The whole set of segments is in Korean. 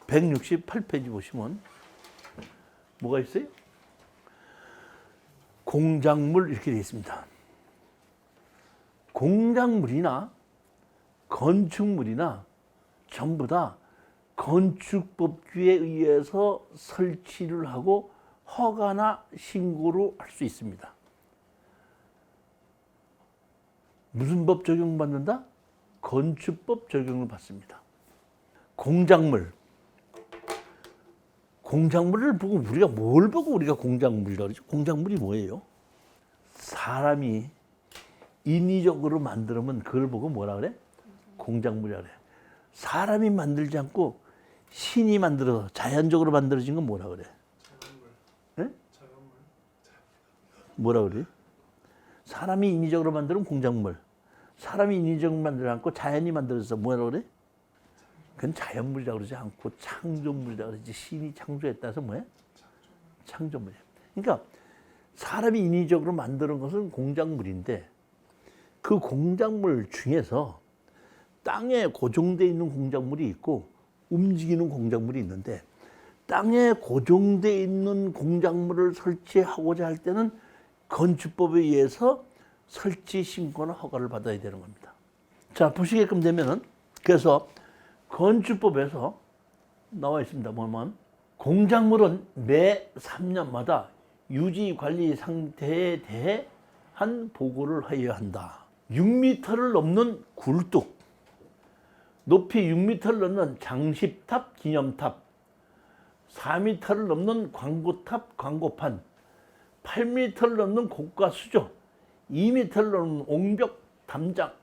168페이지 보시면 뭐가 있어요? 공작물 이렇게 되어 있습니다. 공작물이나 건축물이나 전부 다 건축법규에 의해서 설치를 하고 허가나 신고를 할 수 있습니다. 무슨 법 적용받는다? 건축법 적용을 받습니다. 공작물. 공작물을 보고 우리가 뭘 보고 우리가 공작물이라고 그러죠? 공작물이 뭐예요? 사람이 인위적으로 만들면 그걸 보고 뭐라 그래? 공작물이라 그래. 사람이 만들지 않고 신이 만들어서 자연적으로 만들어진 건 뭐라 그래? 네? 뭐라 그래? 사람이 인위적으로 만드는 공작물. 사람이 인위적으로 만들지 않고 자연이 만들어서 뭐라 그래? 그건 자연물이라고 그러지 않고 창조물이라고 그러지. 신이 창조했다 해서 뭐야? 창조물이야. 그러니까 사람이 인위적으로 만드는 것은 공작물인데 그 공작물 중에서 땅에 고정되어 있는 공작물이 있고 움직이는 공작물이 있는데 땅에 고정되어 있는 공작물을 설치하고자 할 때는 건축법에 의해서 설치 신고나 허가를 받아야 되는 겁니다. 자, 보시게끔 되면은 그래서 건축법에서 나와 있습니다. 뭐냐면 공작물은 매 3년마다 유지 관리 상태에 대한 보고를 하여야 한다. 6m를 넘는 굴뚝, 높이 6m를 넘는 장식탑, 기념탑, 4m를 넘는 광고탑, 광고판, 8m를 넘는 고가 수조, 2m를 넘는 옹벽, 담장,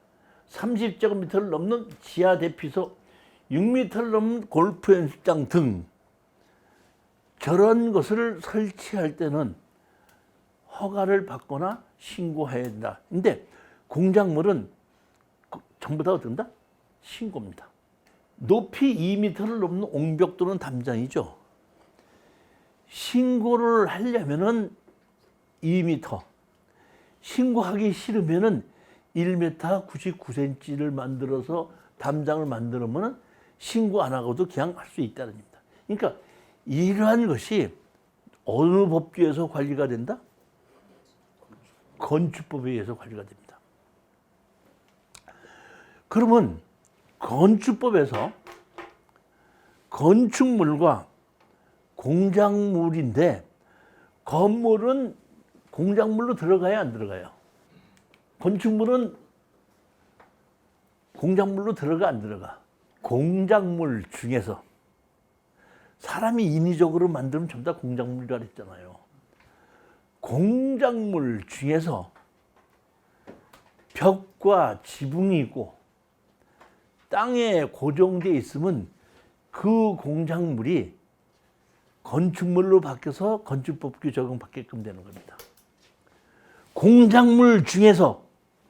30제곱미터를 넘는 지하 대피소, 6m를 넘는 골프 연습장 등 저런 것을 설치할 때는 허가를 받거나 신고해야 된다. 근데 공작물은 전부 다 어떤다? 신고입니다. 높이 2m를 넘는 옹벽 또는 담장이죠. 신고를 하려면은 2m, 신고하기 싫으면은 1m 99cm를 만들어서 담장을 만들면 신고 안 하고도 그냥 할 수 있다는 겁니다. 그러니까 이러한 것이 어느 법규에서 관리가 된다? 건축법에 의해서 관리가 됩니다. 그러면 건축법에서 건축물과 공작물인데 건물은 공작물로 들어가요, 안 들어가요? 건축물은 공작물로 들어가, 안 들어가? 공작물 중에서 사람이 인위적으로 만들면 전부 다 공작물이라 그랬잖아요. 공작물 중에서 벽과 지붕이 있고 땅에 고정되어 있으면 그 공작물이 건축물로 바뀌어서 건축법규 적용받게끔 되는 겁니다. 공작물 중에서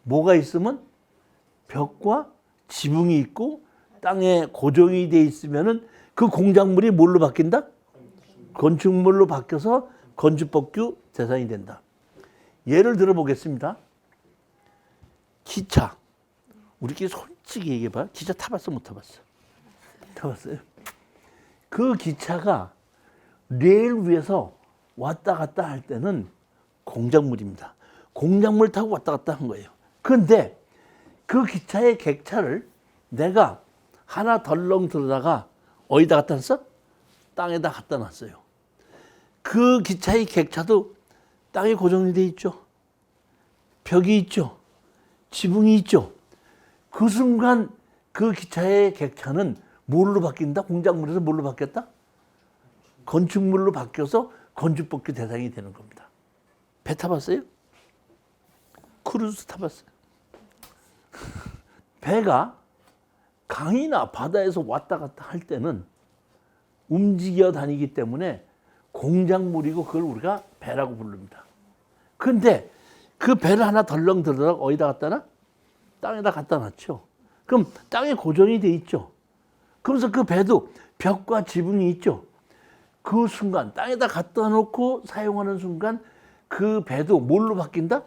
뭐가 있으면 벽과 지붕이 있고 땅에 고정이 되어 있으면은 그 공작물이 뭘로 바뀐다? 건축물로 바뀌어서 건축법규 대상이 된다. 예를 들어 보겠습니다. 기차. 우리끼리 솔직히 얘기해봐. 기차 타봤어, 못 타봤어? 타봤어요? 그 기차가 레일 위에서 왔다 갔다 할 때는 공작물입니다. 공작물 타고 왔다 갔다 한 거예요. 그런데 그 기차의 객차를 내가 하나 덜렁 들어다가 어디다 갖다 놨어? 땅에다 갖다 놨어요. 그 기차의 객차도 땅에 고정이 돼 있죠. 벽이 있죠. 지붕이 있죠. 그 순간 그 기차의 객차는 뭘로 바뀐다? 공작물에서 뭘로 바뀌었다? 건축물로 바뀌어서 건축법규 대상이 되는 겁니다. 배 타봤어요? 크루즈 타봤어요? 배가 강이나 바다에서 왔다 갔다 할 때는 움직여 다니기 때문에 공작물이고 그걸 우리가 배라고 부릅니다. 그런데 그 배를 하나 덜렁 들어다가 어디다 갖다 놔? 땅에다 갖다 놨죠. 그럼 땅에 고정이 돼 있죠. 그러면서 그 배도 벽과 지붕이 있죠. 그 순간 땅에다 갖다 놓고 사용하는 순간 그 배도 뭘로 바뀐다?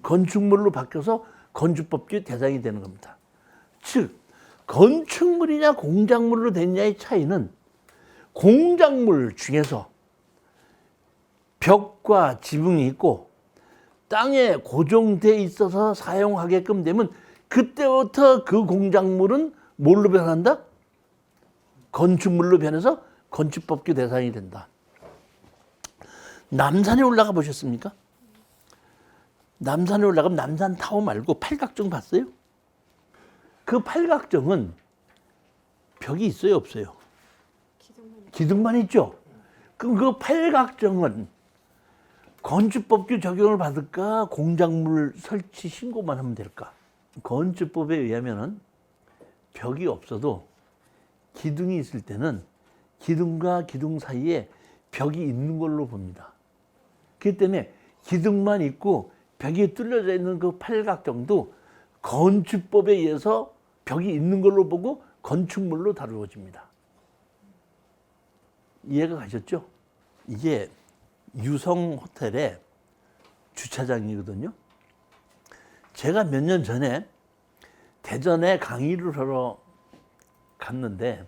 건축물로 바뀌어서 건축법규 대상이 되는 겁니다. 즉 건축물이냐 공작물로 됐냐의 차이는 공작물 중에서 벽과 지붕이 있고 땅에 고정돼 있어서 사용하게끔 되면 그때부터 그 공작물은 뭘로 변한다? 건축물로 변해서 건축법규 대상이 된다. 남산에 올라가 보셨습니까? 남산에 올라가면 남산타워 말고 팔각정 봤어요? 그 팔각정은 벽이 있어요, 없어요? 기둥만 있죠? 그럼 그 팔각정은 건축법규 적용을 받을까? 공작물 설치 신고만 하면 될까? 건축법에 의하면은 벽이 없어도 기둥이 있을 때는 기둥과 기둥 사이에 벽이 있는 걸로 봅니다. 그렇기 때문에 기둥만 있고 벽이 뚫려져 있는 그 팔각정도 건축법에 의해서 벽이 있는 걸로 보고 건축물로 다루어집니다. 이해가 가셨죠? 이게 유성 호텔의 주차장이거든요. 제가 몇 년 전에 대전에 강의를 하러 갔는데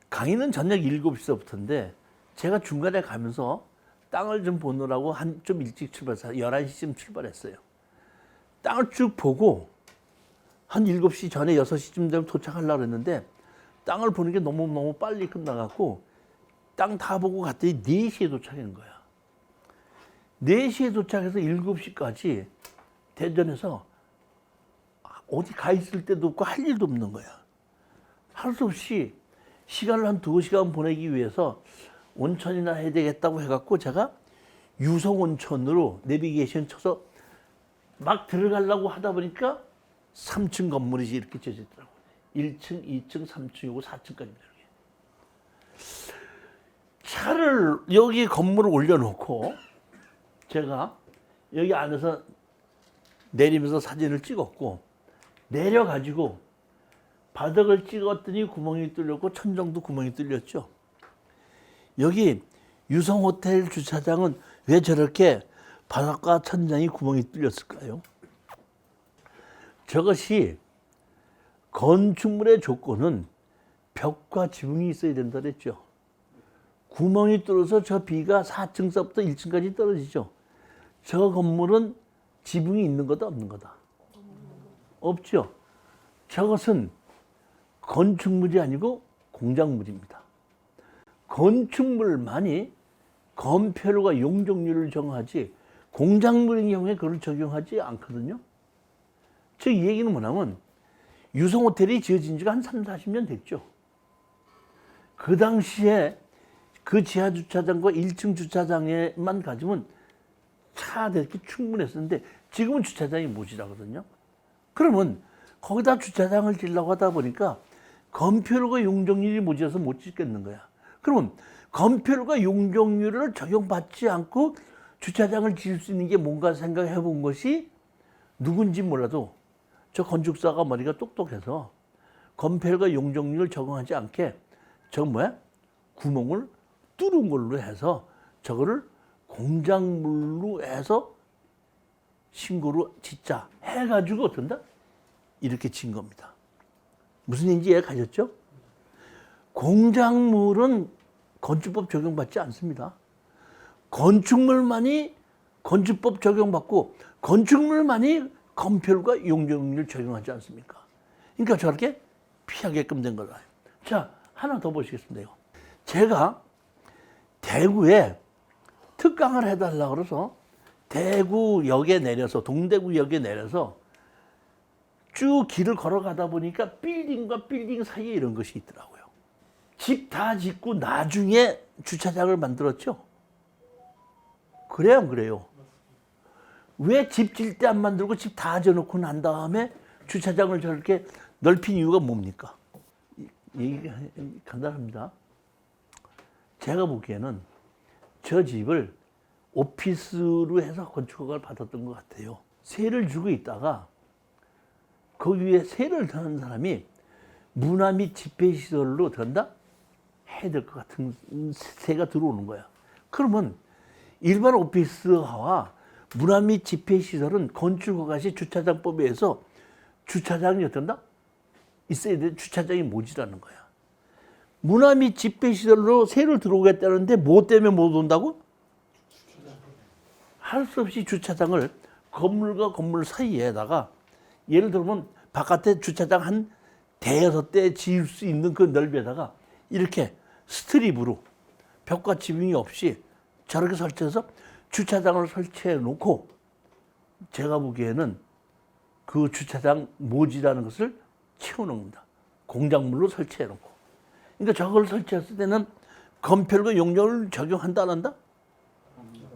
강의는 저녁 7시서부터인데 제가 중간에 가면서 땅을 좀 보느라고 좀 일찍 출발해서 11시쯤 출발했어요. 땅을 쭉 보고 한 7시 전에 6시쯤 되면 도착하려고 했는데 땅을 보는 게 너무 빨리 끝나갖고 땅 다 보고 갔더니 4시에 도착한 거야. 4시에 도착해서 7시까지 대전에서 어디 가 있을 때도 없고 할 일도 없는 거야. 할 수 없이 시간을 한 2시간 보내기 위해서 온천이나 해야 되겠다고 해갖고 제가 유성온천으로 내비게이션 쳐서 막 들어가려고 하다 보니까 3층 건물이 이렇게 쪄져 있더라고요. 1층, 2층, 3층이고 4층까지입니다. 차를 여기 건물을 올려놓고 제가 여기 안에서 내리면서 사진을 찍었고 내려가지고 바닥을 찍었더니 구멍이 뚫렸고 천정도 구멍이 뚫렸죠. 여기 유성호텔 주차장은 왜 저렇게 바닥과 천장이 구멍이 뚫렸을까요? 저것이 건축물의 조건은 벽과 지붕이 있어야 된다 그랬죠. 구멍이 뚫어서 저 비가 4층서부터 1층까지 떨어지죠. 저 건물은 지붕이 있는 거다 없는 거다? 없죠. 저것은 건축물이 아니고 공작물입니다. 건축물만이 건폐율과 용적률을 정하지 공작물인 경우에 그걸 적용하지 않거든요. 즉 이 얘기는 뭐냐면 유성호텔이 지어진 지가 한 3, 40년 됐죠. 그 당시에 그 지하 주차장과 1층 주차장에만 가지면 차 대기 충분했었는데 지금은 주차장이 모자라거든요. 그러면 거기다 주차장을 지으려고 하다 보니까 건폐율과 용적률이 모자라서 못 짓겠는 거야. 그러면 건폐율과 용적률을 적용받지 않고 주차장을 지을 수 있는 게 뭔가 생각해 본 것이 누군지 몰라도 저 건축사가 머리가 똑똑해서 건폐율과 용적률을 적용하지 않게 구멍을 뚫은 걸로 해서 저거를 공작물로 해서 신고로 짓자 해가지고 어떤다? 이렇게 진 겁니다. 무슨 얘기인지 이해 가셨죠? 공작물은 건축법 적용받지 않습니다. 건축물만이 건축법 적용받고 건축물만이 건폐율과 용적률 적용하지 않습니까? 그러니까 저렇게 피하게끔 된 거다. 자, 하나 더 보시겠습니다. 이거. 제가 대구에 특강을 해달라고 그래서 대구역에 내려서 동대구역에 내려서 쭉 길을 걸어가다 보니까 빌딩과 빌딩 사이에 이런 것이 있더라고요. 집 다 짓고 나중에 주차장을 만들었죠? 그래요, 안 그래요? 왜 집 질 때 안 만들고 집 다 지어놓고 난 다음에 주차장을 저렇게 넓힌 이유가 뭡니까? 얘기가 간단합니다. 제가 보기에는 저 집을 오피스로 해서 건축허가를 받았던 것 같아요. 세를 주고 있다가 거기 위에 세를 더는 사람이 문화 및 집회시설로 든다? 해야 될 것 같은 세가 들어오는 거야. 그러면 일반 오피스와 문화 및 집회시설은 건축허가 시 주차장법에 의해서 주차장이 어떤다? 있어야 돼. 주차장이 모자라는 거야. 문화 및 집회 시설로 새를 들어오겠다는데 뭐 때문에 못 온다고? 할 수 없이 주차장을 건물과 건물 사이에다가 예를 들면 바깥에 주차장 한 대여섯 대 지을 수 있는 그 넓이에다가 이렇게 스트립으로 벽과 지붕이 없이 저렇게 설치해서 주차장을 설치해 놓고 제가 보기에는 그 주차장 모지라는 것을 채워놓은 겁니다. 공작물로 설치해 놓고. 그러니까 저걸 설치했을 때는 건폐율과 용적을 적용한다 안 한다?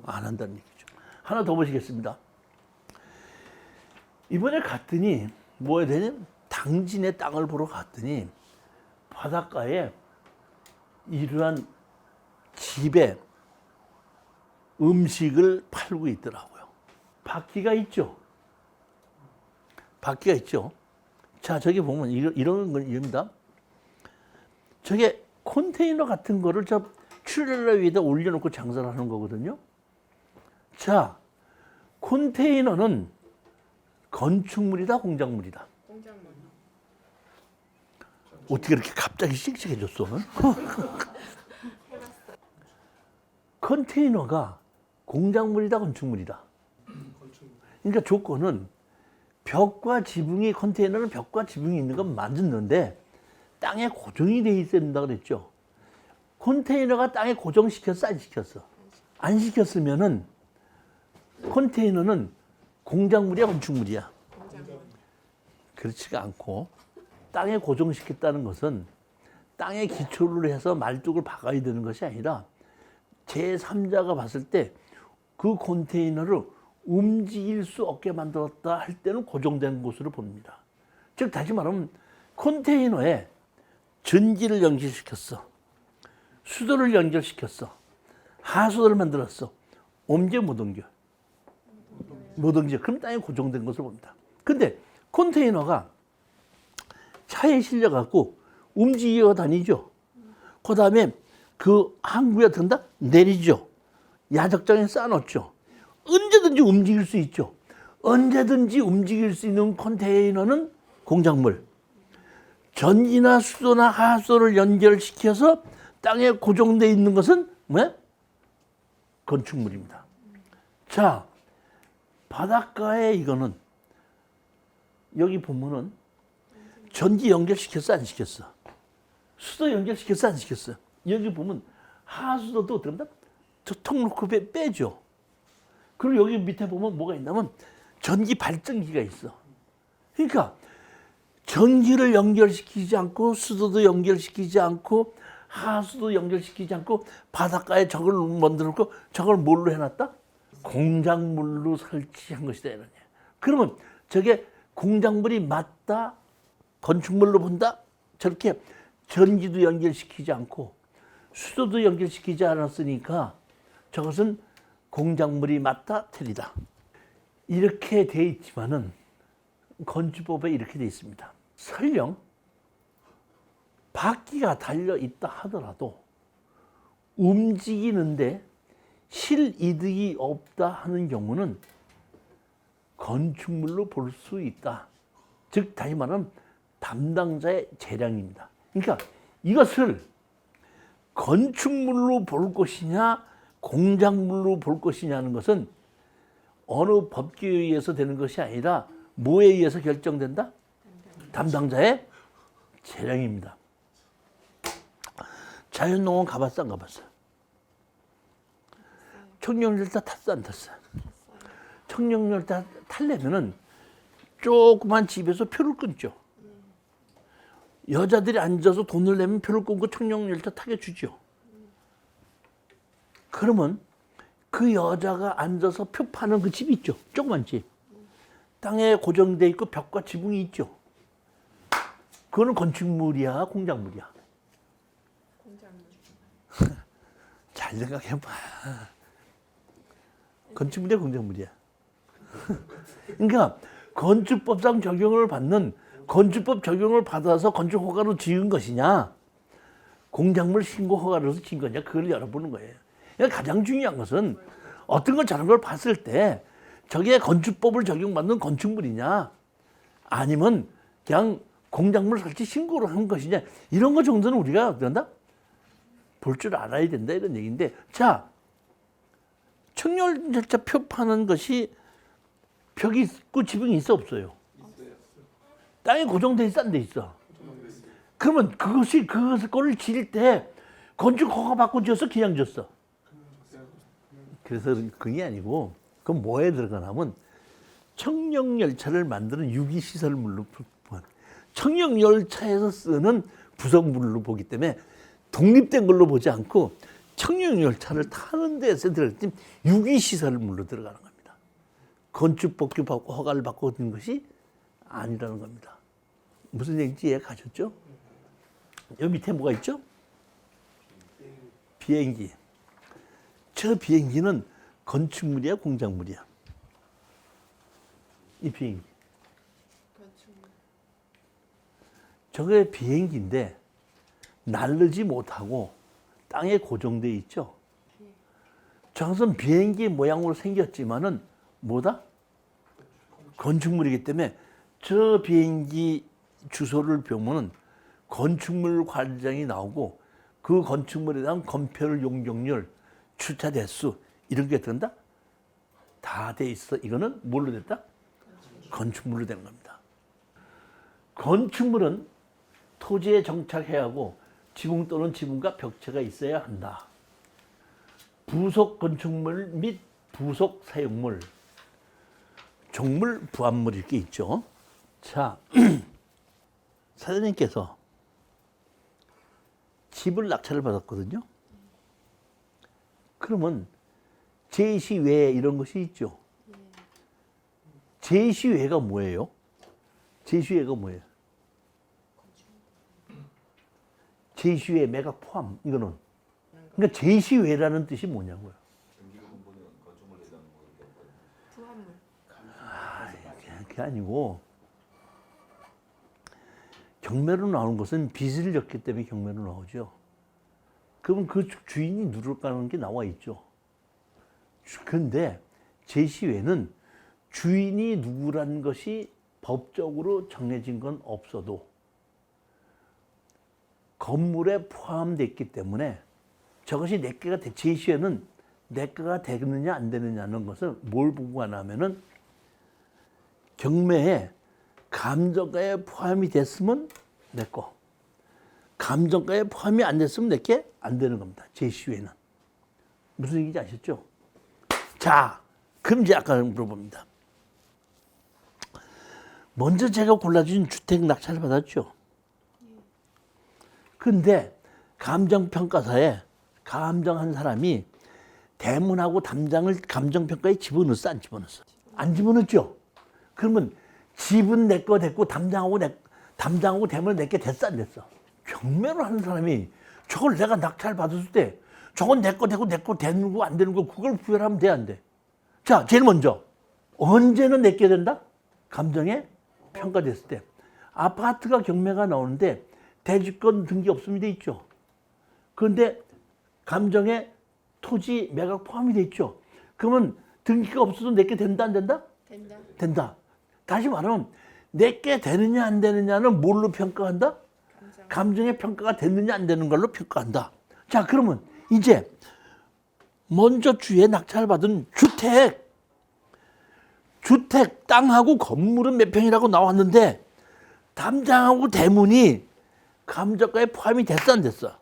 안 한다는 얘기죠. 하나 더 보시겠습니다. 이번에 갔더니 뭐 해야 되냐? 당진의 땅을 보러 갔더니 바닷가에 이러한 집에 음식을 팔고 있더라고요. 바퀴가 있죠. 바퀴가 있죠. 자, 저기 보면 이런 건 이겁니다. 저게 컨테이너 같은 거를 저 트레일러 위에다 올려놓고 장사를 하는 거거든요. 자, 컨테이너는 건축물이다, 공작물이다. 공작물. 어떻게 이렇게 갑자기 씩씩해졌어? 컨테이너가 공작물이다, 건축물이다. 그러니까 조건은 벽과 지붕이 컨테이너는 벽과 지붕이 있는 건 맞는데 땅에 고정이 돼 있어야 된다 그랬죠. 컨테이너가 땅에 고정시켰어, 안 시켰어? 안 시켰으면은 컨테이너는 공작물이야, 건축물이야? 그렇지가 않고 땅에 고정시켰다는 것은 땅에 기초를 해서 말뚝을 박아야 되는 것이 아니라 제3자가 봤을 때 그 컨테이너를 움직일 수 없게 만들었다 할 때는 고정된 곳으로 봅니다. 즉 다시 말하면 컨테이너에 전기를 연결시켰어. 수도를 연결시켰어. 하수도를 만들었어. 옮겨 못 옮겨? 못 옮겨. 그럼 땅에 고정된 것으로 봅니다. 근데 컨테이너가 차에 실려갖고 움직여 다니죠. 그 다음에 그 항구에 든다? 내리죠. 야적장에 쌓아놓죠. 언제든지 움직일 수 있죠. 언제든지 움직일 수 있는 컨테이너는 공작물. 전기나 수도나 하수도를 연결시켜서 땅에 고정되어 있는 것은 뭐야? 건축물입니다. 자, 바닷가에 이거는 여기 보면은 전기 연결시켰어, 안 시켰어? 수도 연결시켰어, 안 시켰어? 여기 보면 하수도도 어떻게 한다? 저 통 놓고 빼죠. 그리고 여기 밑에 보면 뭐가 있냐면 전기 발전기가 있어. 그러니까 전기를 연결시키지 않고 수도도 연결시키지 않고 하수도 연결시키지 않고 바닷가에 저걸 만들었고 저걸 뭘로 해놨다? 공작물로 설치한 것이다. 이러냐. 그러면 저게 공작물이 맞다? 건축물로 본다? 저렇게 전기도 연결시키지 않고 수도도 연결시키지 않았으니까 저것은 공작물이 맞다? 틀리다. 이렇게 돼 있지만은 건축법에 이렇게 돼 있습니다. 설령 바퀴가 달려 있다 하더라도 움직이는데 실이득이 없다 하는 경우는 건축물로 볼 수 있다. 즉 다시 말하면 담당자의 재량입니다. 그러니까 이것을 건축물로 볼 것이냐 공작물로 볼 것이냐는 것은 어느 법규에 의해서 되는 것이 아니라 뭐에 의해서 결정된다? 담당자의 재량입니다. 자연농원 가봤어, 안 가봤어? 청룡열차 탔어, 안 탔어? 청룡열차 타려면은 조그만 집에서 표를 끊죠. 여자들이 앉아서 돈을 내면 표를 끊고 청룡열차 타게 주죠. 그러면 그 여자가 앉아서 표 파는 그 집이 있죠. 조그만 집. 땅에 고정돼 있고 벽과 지붕이 있죠. 그거는 건축물이야, 공작물이야? 공작물. 잘 생각해봐. 건축물이야, 공작물이야? 그러니까 건축법상 적용을 받는 건축법 적용을 받아서 건축 허가로 지은 것이냐, 공작물 신고 허가로서 지은 거냐, 그걸 열어보는 거예요. 그러니까 가장 중요한 것은 어떤 걸 저런 걸 봤을 때 저게 건축법을 적용받는 건축물이냐, 아니면 그냥 공작물 설치 신고를 한 것이냐 이런 거 정도는 우리가 어떤다? 볼 줄 알아야 된다 이런 얘기인데 자 청렬절차 표 파는 것이 벽이 있고 지붕이 있어 없어요? 땅에 고정돼 있어 안 돼 있어? 그러면 그것을 지을 때 건축 허가 받고 지었어 그냥 지었어? 그래서 그게 아니고 그건 뭐에 들어가냐면 청룡열차를 만드는 유기시설물로 청룡열차에서 쓰는 부속물로 보기 때문에 독립된 걸로 보지 않고 청룡열차를 타는 데서 들어갈 유기시설물로 들어가는 겁니다. 건축법규 받고 허가를 받고 든 것이 아니라는 겁니다. 무슨 얘기인지 이해 가셨죠? 여기 밑에 뭐가 있죠? 비행기. 저 비행기는 건축물이야 공작물이야? 이 비행기. 저게 비행기인데 날르지 못하고 땅에 고정되어 있죠. 저것은 비행기 모양으로 생겼지만은 뭐다? 건축물이기 때문에 저 비행기 주소를 보면은 건축물 관리장이 나오고 그 건축물에 대한 건폐율, 용적률, 주차 대수 이런 게 된다? 다 돼 있어. 이거는 뭘로 됐다? 건축물로 된 겁니다. 건축물은 토지에 정착해야 하고 지붕 또는 지붕과 벽체가 있어야 한다. 부속 건축물 및 부속 사용물, 종물, 부합물 이렇게 있죠. 자, 사장님께서 집을 낙찰을 받았거든요. 그러면 제시외 이런 것이 있죠. 제시외가 뭐예요? 제시외가 뭐예요? 제시외 매각 포함 이거는 그러니까 제시외라는 뜻이 뭐냐고요? 그게 아니고 경매로 나오는 것은 빚을 졌기 때문에 경매로 나오죠. 그러면 그 주인이 누굴까라는 게 나와 있죠. 그런데 제시외는 주인이 누구라는 것이 법적으로 정해진 건 없어도 건물에 포함됐기 때문에 저것이 내 개가 제시외는 내 개가 되느냐 안 되느냐는 것을 뭘 보고 하냐면은 경매에 감정가에 포함이 됐으면 내 거, 감정가에 포함이 안 됐으면 내 게 안 되는 겁니다. 제시외는. 무슨 얘기인지 아셨죠? 자, 그럼 이제 아까 물어봅니다. 먼저 제가 골라준 주택 낙찰을 받았죠. 근데 감정평가사에 감정한 사람이 대문하고 담장을 감정평가에 집어넣었어, 안 집어넣었어? 안 집어넣었죠? 그러면 집은 내 거 됐고 담장하고 대문은 내 게 됐어, 안 됐어? 경매를 하는 사람이 저걸 내가 낙찰 받았을 때 저건 내 거 되고 내 거 되는 거 안 되는 거 그걸 구별하면 돼, 안 돼? 자, 제일 먼저 언제는 내 게 된다? 감정에 평가됐을 때. 아파트가 경매가 나오는데 대지권 등기 없음이 돼 있죠. 그런데 감정에 토지 매각 포함이 돼 있죠. 그러면 등기가 없어도 내게 된다, 안 된다? 된다. 된다. 다시 말하면 내게 되느냐 안 되느냐는 뭘로 평가한다? 감정의 평가가 됐느냐 안 되는 걸로 평가한다. 자, 그러면 이제 먼저 주에 낙찰 받은 주택 땅하고 건물은 몇 평이라고 나왔는데 담장하고 대문이 감정가에 포함이 됐어, 안 됐어?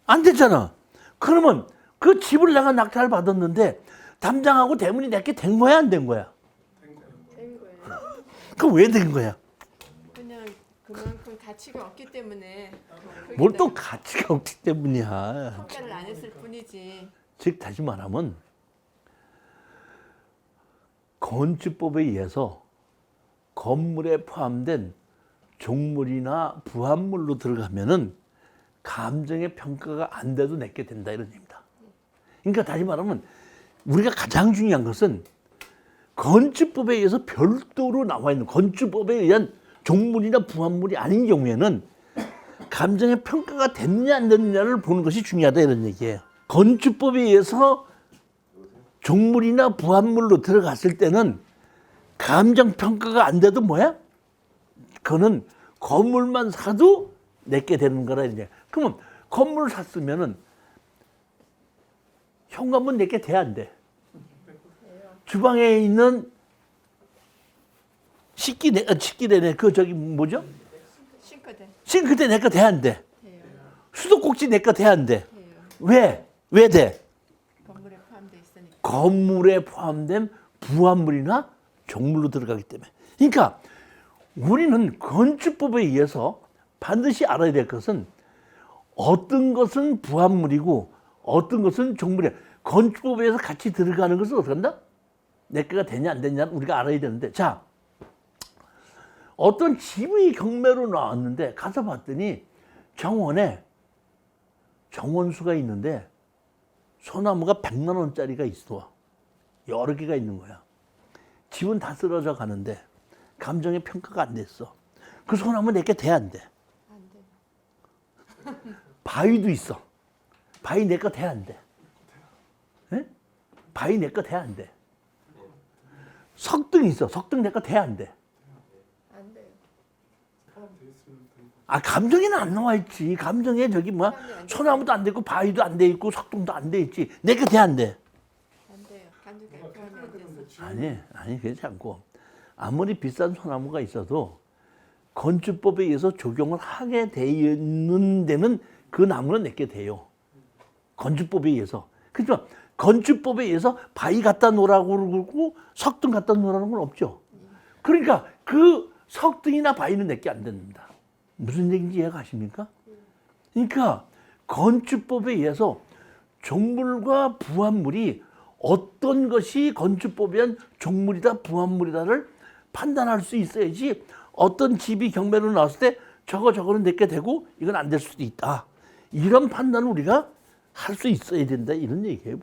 안 됐잖아. 그러면 그 집을 내가 낙찰 받았는데 담장하고 대문이 내게 된 거야, 안 된 거야? 된 거예요. 그럼 왜 된 거야? 그냥 그만큼 가치가 없기 때문에. 뭘 또 가치가 없기 때문이야. 평가를 안 했을 뿐이지. 즉 다시 말하면 건축법에 의해서 건물에 포함된 종물이나 부합물로 들어가면은 감정의 평가가 안 돼도 내게 된다 이런 얘기입니다. 그러니까 다시 말하면 우리가 가장 중요한 것은 건축법에 의해서 별도로 나와 있는 건축법에 의한 종물이나 부합물이 아닌 경우에는 감정의 평가가 됐느냐 안 됐느냐를 보는 것이 중요하다 이런 얘기예요. 건축법에 의해서 종물이나 부합물로 들어갔을 때는 감정 평가가 안 돼도 뭐야? 그거는 건물만 사도 내게 되는 거라 이제. 그러면 건물을 샀으면은 현관문 내게 돼 안 돼? 주방에 있는 식기대네 그 저기 뭐죠? 싱크대. 싱크대 내거 돼 안 돼? 돼요. 수도꼭지 내거 돼 안 돼? 돼요. 왜? 왜 돼? 건물에 포함돼 있으니까. 건물에 포함된 부합물이나 종물로 들어가기 때문에. 그러니까 우리는 건축법에 의해서 반드시 알아야 될 것은 어떤 것은 부합물이고 어떤 것은 종물이야. 건축법에 의해서 같이 들어가는 것은 어떻게 한다? 내 거가 되냐 안 되냐 우리가 알아야 되는데, 자, 어떤 집의 경매로 나왔는데 가서 봤더니 정원에 정원수가 있는데 소나무가 100만 원짜리가 있어. 여러 개가 있는 거야. 집은 다 쓰러져 가는데 감정의 평가가 안 됐어. 그 소나무 내게 돼 안 돼? 안 돼. 바위도 있어. 바위 내 거 돼 안 돼? 예? 바위 내 거 돼 안 돼? 석등 있어. 석등 내 거 돼 안 돼? 안 돼요. 아, 감정에는 안 나와 있지. 감정에 저기 뭐야 소나무도 안 돼 있고 바위도 안 돼 있고 석등도 안 돼 있지. 내 거 돼 안 돼? 안 돼요. 감정에 포함이 안 돼서. 아니 그렇지 않고 아무리 비싼 소나무가 있어도 건축법에 의해서 적용을 하게 되는 데는 그 나무는 내게 돼요. 건축법에 의해서. 그렇지만 건축법에 의해서 바위 갖다 놓으라고 그러고 석등 갖다 놓으라는 건 없죠. 그러니까 그 석등이나 바위는 내게 안 됩니다. 무슨 얘기인지 이해가십니까? 그러니까 건축법에 의해서 종물과 부합물이 어떤 것이 건축법에 의한 종물이다 부합물이다를 판단할 수 있어야지 어떤 집이 경매로 나왔을 때 저거는 내게 되고 이건 안 될 수도 있다. 이런 판단을 우리가 할 수 있어야 된다. 이런 얘기예요.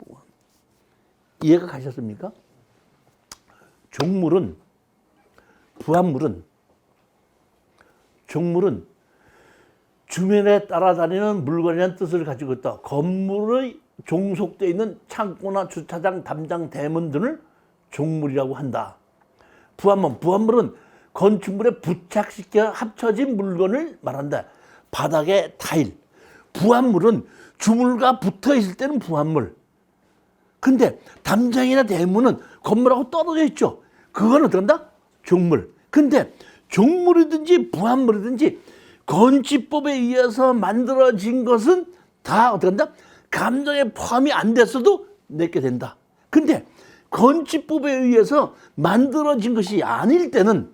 이해가 가셨습니까? 종물은 주변에 따라다니는 물건이라는 뜻을 가지고 있다. 건물의 종속되어 있는 창고나 주차장, 담장, 대문 등을 종물이라고 한다. 부합물은 건축물에 부착시켜 합쳐진 물건을 말한다. 바닥에 타일. 부합물은 주물과 붙어 있을 때는 부합물. 근데 담장이나 대문은 건물하고 떨어져 있죠. 그건 어떻게 한다? 종물. 근데 종물이든지 부합물이든지 건축법에 의해서 만들어진 것은 다 어떻게 한다? 감정에 포함이 안 됐어도 내게 된다. 근데 건축법에 의해서 만들어진 것이 아닐 때는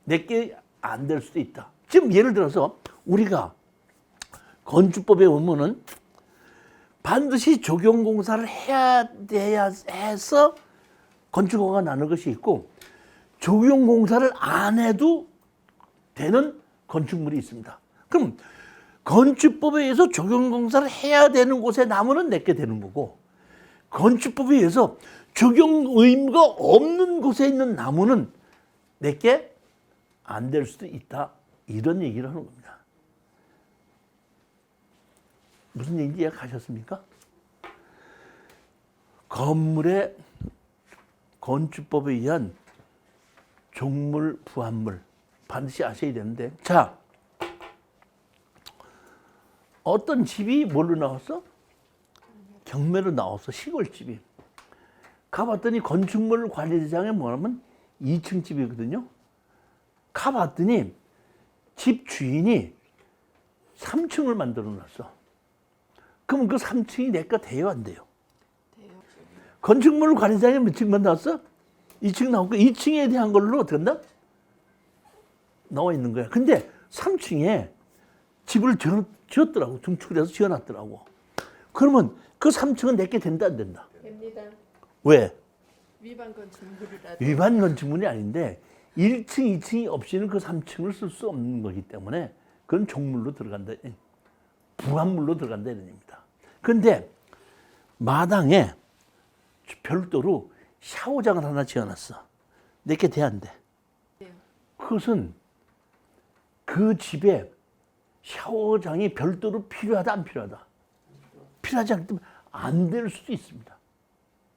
내게 안 될 수도 있다. 지금 예를 들어서 우리가 건축법에 보면은 반드시 적용공사를 해야 해서 건축허가가 나는 것이 있고 적용공사를 안 해도 되는 건축물이 있습니다. 그럼 건축법에 의해서 적용공사를 해야 되는 곳에 나무는 내게 되는 거고 건축법에 의해서 적용 의무가 없는 곳에 있는 나무는 내게 안 될 수도 있다. 이런 얘기를 하는 겁니다. 무슨 얘기인지 이해가셨습니까? 건물의 건축법에 의한 종물, 부합물 반드시 아셔야 되는데, 자, 어떤 집이 뭘로 나왔어? 경매로 나왔어. 시골집이. 가봤더니 건축물 관리대장에 뭐냐면 2층 집이거든요. 가봤더니 집 주인이 3층을 만들어 놨어. 그러면 그 3층이 내 거 돼요, 안 돼요? 돼요. 건축물 관리자에 몇 층만 나왔어? 2층 나오고 2층에 대한 걸로 어떻게 한다? 나와 있는 거야. 근데 3층에 집을 지었더라고. 중축을 해서 지어놨더라고. 그러면 그 3층은 내게 된다, 안 된다? 됩니다. 왜? 위반 건축물이라도. 위반 건축물이 아닌데 1층, 2층이 없이는 그 3층을 쓸 수 없는 거기 때문에 그건 종물로 들어간다. 부합물로 들어간다 이런 얘기입니다. 그런데 마당에 별도로 샤워장을 하나 지어놨어. 내게 돼 안 돼? 그것은 그 집에 샤워장이 별도로 필요하다 안 필요하다? 필요하지 않기 때문에 안 될 수도 있습니다.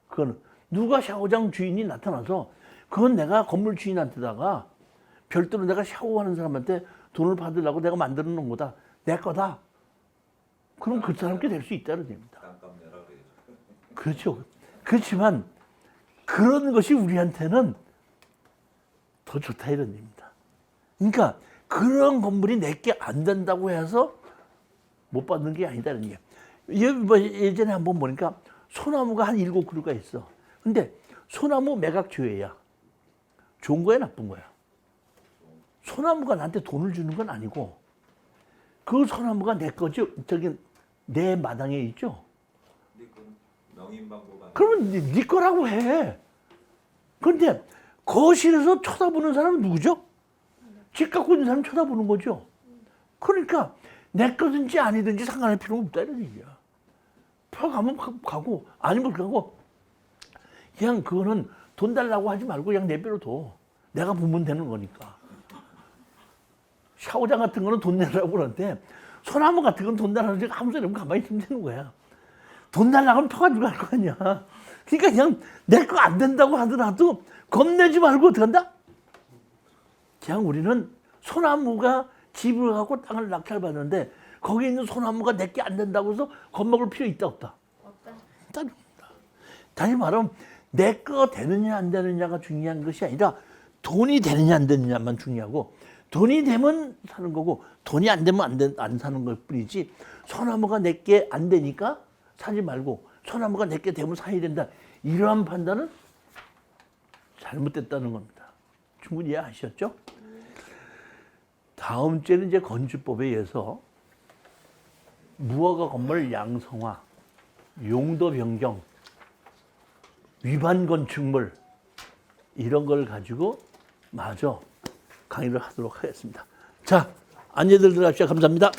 그거는 누가 샤워장 주인이 나타나서 그건 내가 건물 주인한테다가 별도로 내가 샤워하는 사람한테 돈을 받으려고 내가 만들어 놓은 거다. 내 거다. 그럼 그 사람께 될 수 있다는 얘기입니다. 땅값 내라 그래야죠. 그렇죠. 그렇지만 그런 것이 우리한테는 더 좋다 이런 얘기입니다. 그러니까 그런 건물이 내게 안 된다고 해서 못 받는 게 아니다는 얘기예요. 뭐 예전에 한번 보니까 소나무가 한 7그루가 있어. 근데 소나무 매각주의야. 좋은 거야 나쁜 거야? 소나무가 나한테 돈을 주는 건 아니고 그 소나무가 내 거지. 저기 내 마당에 있죠. 근데 그건 명인방법 아니에요? 그러면 네 거라고 해. 그런데 거실에서 쳐다보는 사람은 누구죠? 집 갖고 있는 사람 쳐다보는 거죠. 그러니까 내 거든지 아니든지 상관할 필요는 없다 이런 얘기야. 표 가면 가고 아니면 가고 그냥 그거는 돈 달라고 하지 말고 그냥 내버려 둬. 내가 보면 되는 거니까. 샤워장 같은 거는 돈 내라고 그러는데 소나무 같은 건 돈 달라고 하지 아무 소리 없으면 가만히 있으면 되는 거야. 돈 달라고 하면 펴가지고 갈 거 아니야. 그러니까 그냥 내 거 안 된다고 하더라도 겁내지 말고 어떻게 한다? 그냥 우리는 소나무가 집을 갖고 땅을 낙찰받는데 거기 있는 소나무가 내게 안 된다고 해서 겁먹을 필요 있다 없다? 없다. 없다. 다시 말하면 내 거 되느냐 안 되느냐가 중요한 것이 아니라 돈이 되느냐 안 되느냐만 중요하고 돈이 되면 사는 거고 돈이 안 되면 안 사는 것 뿐이지 소나무가 내게 안 되니까 사지 말고 소나무가 내게 되면 사야 된다. 이러한 판단은 잘못됐다는 겁니다. 충분히 이해하셨죠? 다음 주에는 이제 건축법에 의해서 무허가 건물 양성화, 용도 변경, 위반 건축물 이런 걸 가지고 마저 강의를 하도록 하겠습니다. 자, 안녕들 들어가십시오. 감사합니다.